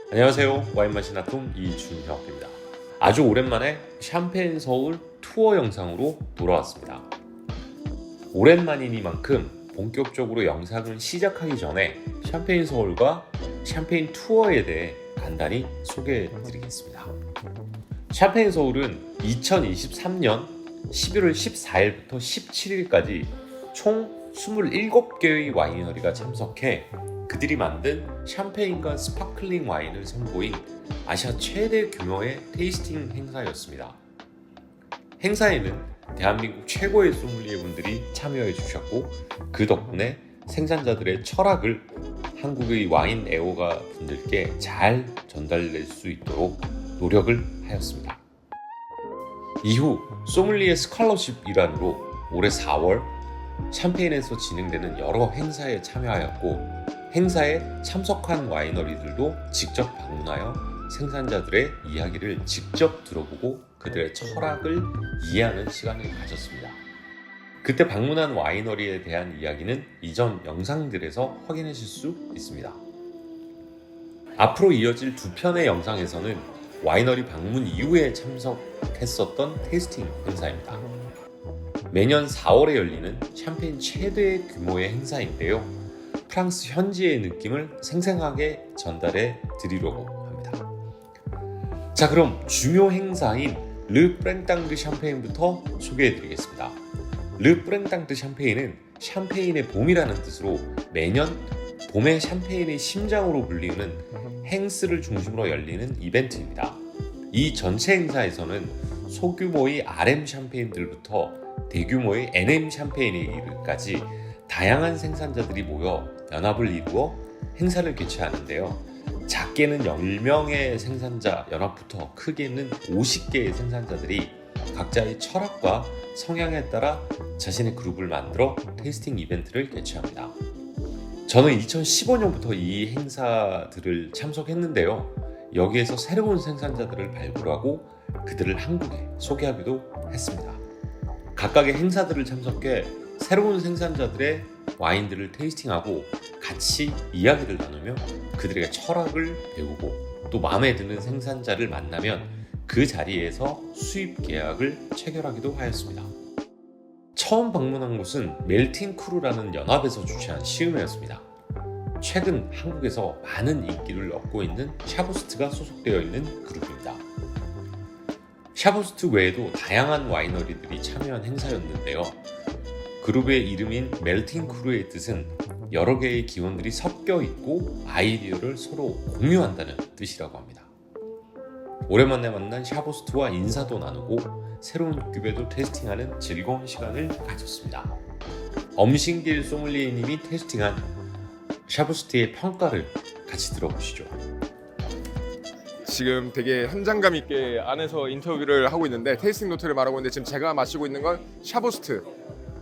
안녕하세요. 와인맛이 나툼 이준혁입니다. 아주 오랜만에 샴페인 서울 투어 영상으로 돌아왔습니다. 오랜만이니만큼 본격적으로 영상을 시작하기 전에 샴페인 서울과 샴페인 투어에 대해 간단히 소개해 드리겠습니다. 샴페인 서울은 2023년 11월 14일부터 17일까지 총 27개의 와이너리가 참석해 그들이 만든 샴페인과 스파클링 와인을 선보인 아시아 최대 규모의 테이스팅 행사였습니다. 행사에는 대한민국 최고의 소믈리에 분들이 참여해 주셨고 그 덕분에 생산자들의 철학을 한국의 와인 애호가 분들께 잘 전달될 수 있도록 노력을 하였습니다. 이후 소믈리에 스칼러십 일환으로 올해 4월 샴페인에서 진행되는 여러 행사에 참여하였고 행사에 참석한 와이너리들도 직접 방문하여 생산자들의 이야기를 직접 들어보고 그들의 철학을 이해하는 시간을 가졌습니다. 그때 방문한 와이너리에 대한 이야기는 이전 영상들에서 확인하실 수 있습니다. 앞으로 이어질 두 편의 영상에서는 와이너리 방문 이후에 참석했었던 테이스팅 행사입니다. 매년 4월에 열리는 샴페인 최대 규모의 행사인데요. 프랑스 현지의 느낌을 생생하게 전달해 드리려고 합니다. 자, 그럼 중요 행사인 르 프랭땅 드 샴페인부터 소개해 드리겠습니다. 르 프랭땅 드 샴페인은 샴페인의 봄이라는 뜻으로 매년 봄의 샴페인의 심장으로 불리우는 행스를 중심으로 열리는 이벤트입니다. 이 전체 행사에서는 소규모의 RM 샴페인들부터 대규모의 NM 샴페인에 이르기까지 다양한 생산자들이 모여 연합을 이루어 행사를 개최하는데요. 작게는 10명의 생산자 연합부터 크게는 50개의 생산자들이 각자의 철학과 성향에 따라 자신의 그룹을 만들어 테이스팅 이벤트를 개최합니다. 저는 2015년부터 이 행사들을 참석했는데요. 여기에서 새로운 생산자들을 발굴하고 그들을 한국에 소개하기도 했습니다. 각각의 행사들을 참석해 새로운 생산자들의 와인들을 테이스팅하고 같이 이야기를 나누며 그들에게 철학을 배우고 또 마음에 드는 생산자를 만나면 그 자리에서 수입 계약을 체결하기도 하였습니다. 처음 방문한 곳은 멜팅 크루라는 연합에서 주최한 시음회였습니다. 최근 한국에서 많은 인기를 얻고 있는 샤보스트가 소속되어 있는 그룹입니다. 샤보스트 외에도 다양한 와이너리들이 참여한 행사였는데요. 그룹의 이름인 멜팅 크루의 뜻은 여러 개의 기원들이 섞여 있고 아이디어를 서로 공유한다는 뜻이라고 합니다. 오랜만에 만난 샤보스트와 인사도 나누고 새로운 급에도 테스팅하는 즐거운 시간을 가졌습니다. 엄신길 소믈리에님이 테스팅한 샤보스트의 평가를 같이 들어보시죠. 지금 되게 현장감 있게 안에서 인터뷰를 하고 있는데 테이스팅 노트를 말하고 있는데 지금 제가 마시고 있는 건 샤보스트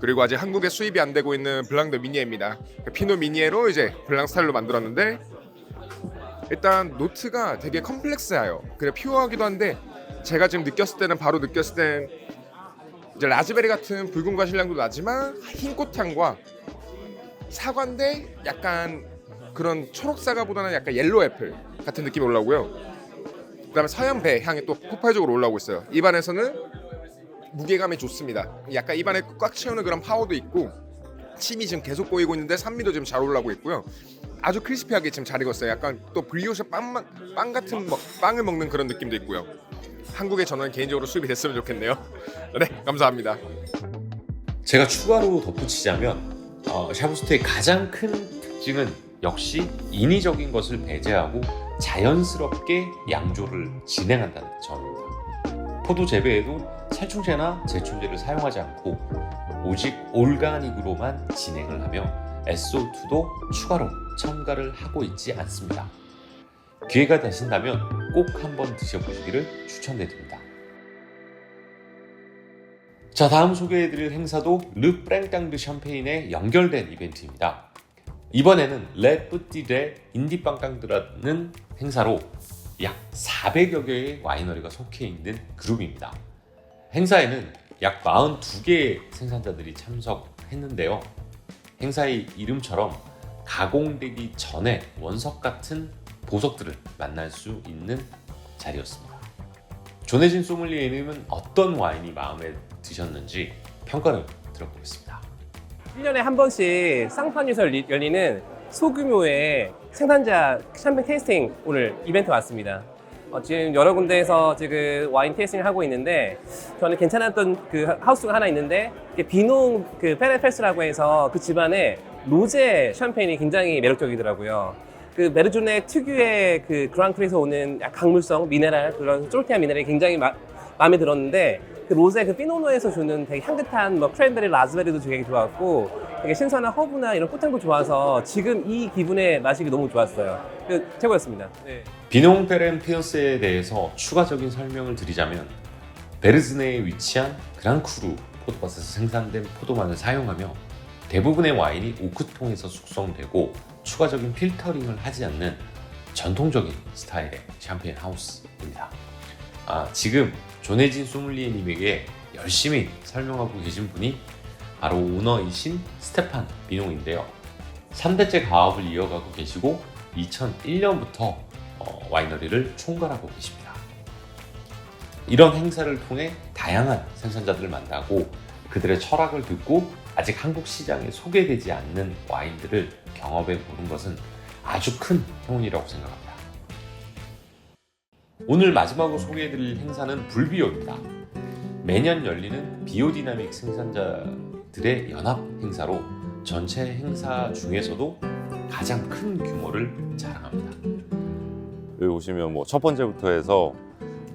그리고 아직 한국에 수입이 안 되고 있는 블랑 드 미니에입니다. 피노 미니에로 이제 블랑 스타일로 만들었는데 일단 노트가 되게 컴플렉스해요. 그래 퓨어하기도 한데 제가 지금 바로 느꼈을 때는 이제 라즈베리 같은 붉은 과실향도 나지만 흰 꽃향과 사과인데 약간 그런 초록 사과보다는 약간 옐로우 애플 같은 느낌이 올라오고요. 그다음에 서양 배 향이 또 폭발적으로 올라오고 있어요. 입안에서는 무게감이 좋습니다. 약간 입안에 꽉 채우는 그런 파워도 있고 침이 지금 계속 보이고 있는데 산미도 지금 잘 올라오고 있고요. 아주 크리스피하게 지금 잘 익었어요. 약간 또 브리오시 빵 같은 빵을 먹는 그런 느낌도 있고요. 한국에 저는 개인적으로 수입이 됐으면 좋겠네요. 네, 감사합니다. 제가 추가로 덧붙이자면 샤보스트의 가장 큰 특징은 역시 인위적인 것을 배제하고 자연스럽게 양조를 진행한다는 점입니다. 포도 재배에도 살충제나 제초제를 사용하지 않고 오직 올가닉으로만 진행을 하며 SO2도 추가로 첨가를 하고 있지 않습니다. 기회가 되신다면 꼭 한번 드셔보시기를 추천드립니다. 자, 다음 소개해드릴 행사도 르 프랭땅 드 샴페인에 연결된 이벤트입니다. 이번에는 레 뿌띠레 인디빵땅드라는 행사로 약 400여 개의 와이너리가 속해 있는 그룹입니다. 행사에는 약 42개의 생산자들이 참석했는데요. 행사의 이름처럼 가공되기 전에 원석 같은 보석들을 만날 수 있는 자리였습니다. 조내진 소믈리에님은 어떤 와인이 마음에 드셨는지 평가를 들어보겠습니다. 1년에 한 번씩 쌍판에서 열리는 소규모의 생산자 샴페인 테이스팅 오늘 이벤트 왔습니다. 지금 여러 군데에서 지금 와인 테이스팅을 하고 있는데 저는 괜찮았던 그 하우스가 하나 있는데 비농 그 페레페스라고 해서 그 집안의 로제 샴페인이 굉장히 매력적이더라고요. 그 메르존의 특유의 그 그랑크리에서 오는 강물성 미네랄 그런 쫄티한 미네랄이 굉장히 마음에 들었는데 그 로제 그 피노노에서 주는 되게 향긋한 뭐 크랜베리, 라즈베리도 되게 좋았고 되게 신선한 허브나 이런 꽃향도 좋아서 지금 이 기분에 마시기 너무 좋았어요. 최고였습니다. 네. 비농 페렌 피어스에 대해서 추가적인 설명을 드리자면 베르즈네에 위치한 그랑크루 포도밭에서 생산된 포도만을 사용하며 대부분의 와인이 오크통에서 숙성되고 추가적인 필터링을 하지 않는 전통적인 스타일의 샴페인 하우스입니다. 지금 조내진 소믈리에님에게 열심히 설명하고 계신 분이 바로 오너이신 스테판 비농인데요. 3대째 가업을 이어가고 계시고 2001년부터 와이너리를 총괄하고 계십니다. 이런 행사를 통해 다양한 생산자들을 만나고 그들의 철학을 듣고 아직 한국 시장에 소개되지 않는 와인들을 경험해 보는 것은 아주 큰 행운이라고 생각합니다. 오늘 마지막으로 소개해드릴 행사는 불비오입니다. 매년 열리는 비오디나믹 생산자들의 연합 행사로 전체 행사 중에서도 가장 큰 규모를 자랑합니다. 여기 오시면 뭐 첫 번째부터 해서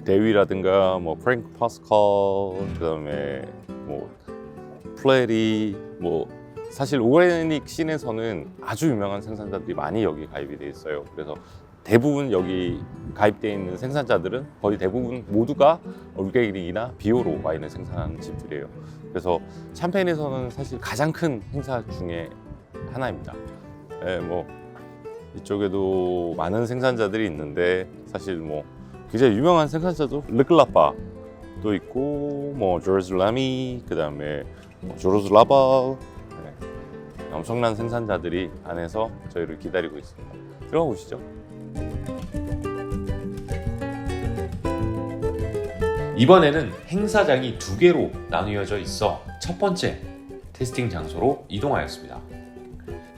데위라든가 뭐 프랭크 파스칼, 그다음에 뭐 플레리, 뭐 사실 오르가닉 씬에서는 아주 유명한 생산자들이 많이 여기 가입이 돼 있어요. 그래서 대부분 여기 가입되어 있는 생산자들은 거의 대부분 모두가 오르가닉이나 비오로 와인을 생산하는 집들이에요. 그래서 샴페인에서는 사실 가장 큰 행사 중에 하나입니다. 뭐 이쪽에도 많은 생산자들이 있는데 사실 뭐 굉장히 유명한 생산자도 르클라파도 있고 뭐 조르즈 라미, 그다음에 조르즈 라발, 엄청난 생산자들이 안에서 저희를 기다리고 있습니다. 들어가 보시죠. 이번에는 행사장이 두 개로 나뉘어져 있어 첫 번째 테스팅 장소로 이동하였습니다.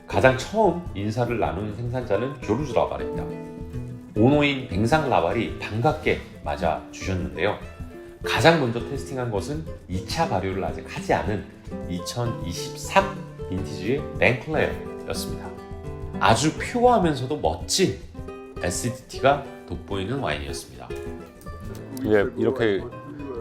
가장 처음 인사를 나눈 생산자는 조르즈 라발입니다. 오너인 뱅상 라발이 반갑게 맞아 주셨는데요. 가장 먼저 테스팅한 것은 2차 발효를 아직 하지 않은 2023 빈티지의 뱅클레어였습니다. 아주 퓨어하면서도 멋진 애시디티가 돋보이는 와인이었습니다. 이렇게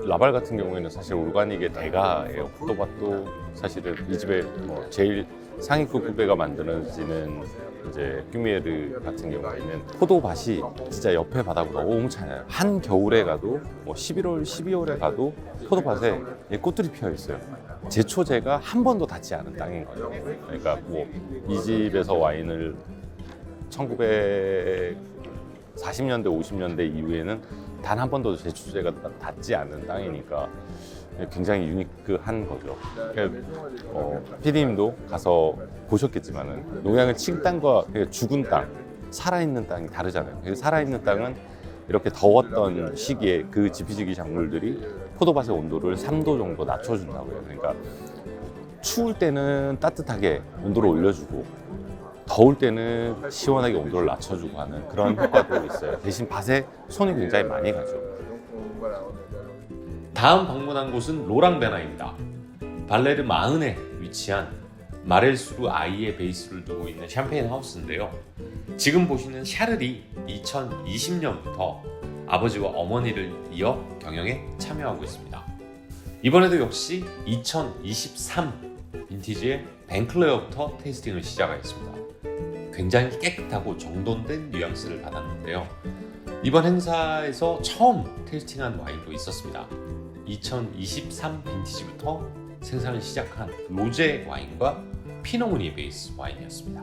라발 같은 경우에는 사실 오르가닉의 대가예요. 포도밭도 사실은 이 집에 뭐 제일 상위급 후배가 만들어지는 이제 큐미에르 같은 경우에는 포도밭이 진짜 옆에 바다가 너무 차요. 한 겨울에 가도 뭐 11월, 12월에 가도 포도밭에 꽃들이 피어 있어요. 제초제가 한 번도 닿지 않은 땅인 거예요. 그러니까 뭐 이 집에서 와인을 1940년대, 50년대 이후에는 단 한 번도 제초제가 닿지 않은 땅이니까 굉장히 유니크한 거죠. PD님도 가서 보셨겠지만은 농약을 친 땅과 죽은 땅, 살아있는 땅이 다르잖아요. 살아있는 땅은 이렇게 더웠던 시기에 그 지피지기 작물들이 포도밭의 온도를 3도 정도 낮춰준다고요. 그러니까 추울 때는 따뜻하게 온도를 올려주고 더울 때는 시원하게 온도를 낮춰주고 하는 그런 효과도 있어요. 대신 밭에 손이 굉장히 많이 가죠. 다음 방문한 곳은 로랑베나입니다. 발레르 마흔에 위치한 마렐수르 아이의 베이스를 두고 있는 샴페인 하우스인데요. 지금 보시는 샤를이 2020년부터 아버지와 어머니를 이어 경영에 참여하고 있습니다. 이번에도 역시 2023 빈티지의 뱅클레어부터 테이스팅을 시작하였습니다. 굉장히 깨끗하고 정돈된 뉘앙스를 받았는데요. 이번 행사에서 처음 테이스팅한 와인도 있었습니다. 2023 빈티지부터 생산을 시작한 로제 와인과 피노무니에 베이스 와인이었습니다.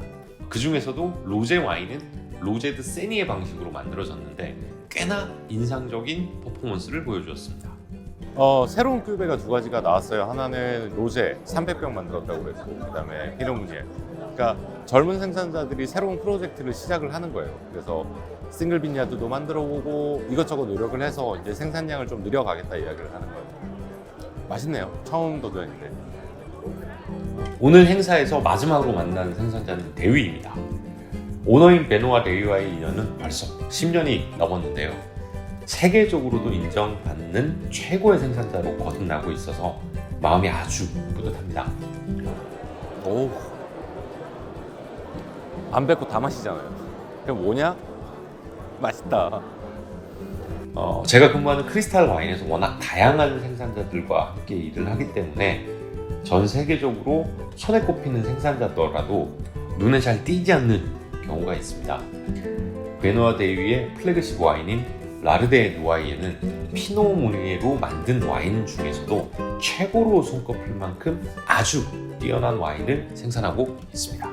그 중에서도 로제 와인은 로제 드 세니의 방식으로 만들어졌는데 꽤나 인상적인 퍼포먼스를 보여주었습니다. 새로운 큐베가 두 가지가 나왔어요. 하나는 로제 300병 만들었다고 그랬고, 그 다음에 피노무니에. 그러니까 젊은 생산자들이 새로운 프로젝트를 시작을 하는 거예요. 그래서 싱글 빈야드도 만들어 보고 이것저것 노력을 해서 이제 생산량을 좀 늘려가겠다 이야기를 하는 거예요. 맛있네요. 처음 도전인데. 오늘 행사에서 마지막으로 만난 생산자는 데위입니다. 오너인 베노아 데위와의 인연은 벌써 10년이 넘었는데요. 세계적으로도 인정받는 최고의 생산자로 거듭나고 있어서 마음이 아주 뿌듯합니다. 오, 안 뱉고 다 마시잖아요. 그럼 뭐냐? 맛있다. 제가 근무하는 크리스탈 와인에서 워낙 다양한 생산자들과 함께 일을 하기 때문에 전 세계적으로 손에 꼽히는 생산자더라도 눈에 잘 띄지 않는 경우가 있습니다. 베노아 데위의 플래그십 와인인 라르데 누아이에는 피노 무니에로 만든 와인 중에서도 최고로 손꼽힐 만큼 아주 뛰어난 와인을 생산하고 있습니다.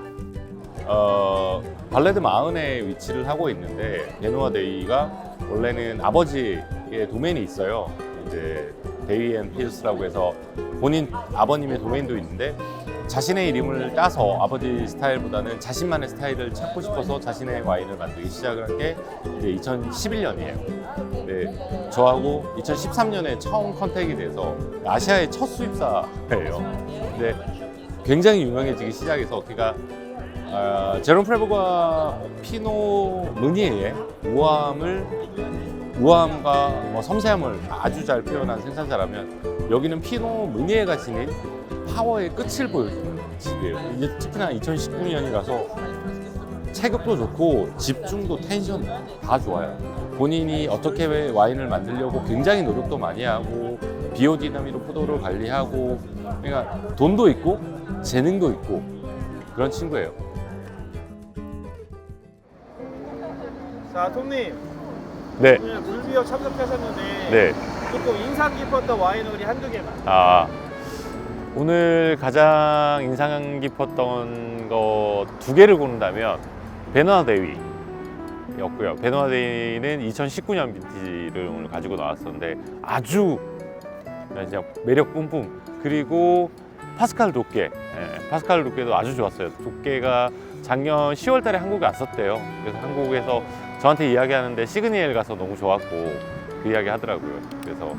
발레드 마흔에 위치를 하고 있는데 베노아 데위가 원래는 아버지의 도메인이 있어요. 이제 데위 앤 필스라고 해서 본인 아버님의 도메인도 있는데 자신의 이름을 따서 아버지 스타일보다는 자신만의 스타일을 찾고 싶어서 자신의 와인을 만들기 시작을 한 게 이제 2011년이에요. 네, 저하고 2013년에 처음 컨택이 돼서 아시아의 첫 수입사예요. 근데 굉장히 유명해지기 시작해서 걔가 제롬 프레보가 피노 르니에의 우아함과 뭐 섬세함을 아주 잘 표현한 생산자라면 여기는 피노 르니에가 지닌 파워의 끝을 보여주는 집이에요. 이제 특히나 2019년이라서 체격도 좋고 집중도 텐션 다 좋아요. 본인이 어떻게 와인을 만들려고 굉장히 노력도 많이 하고 비오디나미로 포도를 관리하고 그러니까 돈도 있고 재능도 있고 그런 친구예요. 자, 톰님 네. 오늘 불비어 참석하셨는데 네. 조금 인상 깊었던 와이너리 한두 개만. 오늘 가장 인상 깊었던 거 두 개를 고른다면 베노아 데위였고요. 베노아 데위는 2019년 빈티지를 오늘 가지고 나왔었는데 아주 진짜 매력 뿜뿜. 그리고 파스칼 도깨, 파스칼 도깨도 아주 좋았어요. 도깨가 작년 10월 달에 한국에 왔었대요. 그래서 한국에서 저한테 이야기하는데 시그니엘 가서 너무 좋았고 그 이야기 하더라고요. 그래서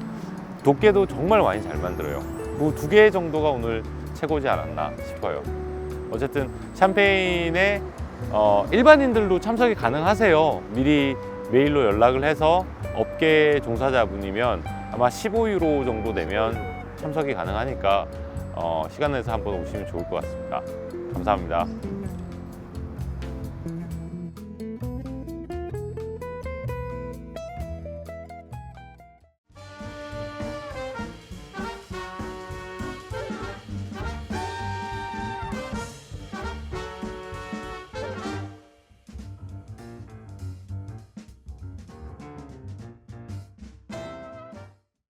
도깨도 정말 와인 잘 만들어요. 뭐 두 개 정도가 오늘 최고지 않았나 싶어요. 어쨌든 샴페인에 일반인들도 참석이 가능하세요. 미리 메일로 연락을 해서 업계 종사자분이면 아마 15유로 정도 내면 참석이 가능하니까 시간 내서 한번 오시면 좋을 것 같습니다. 감사합니다.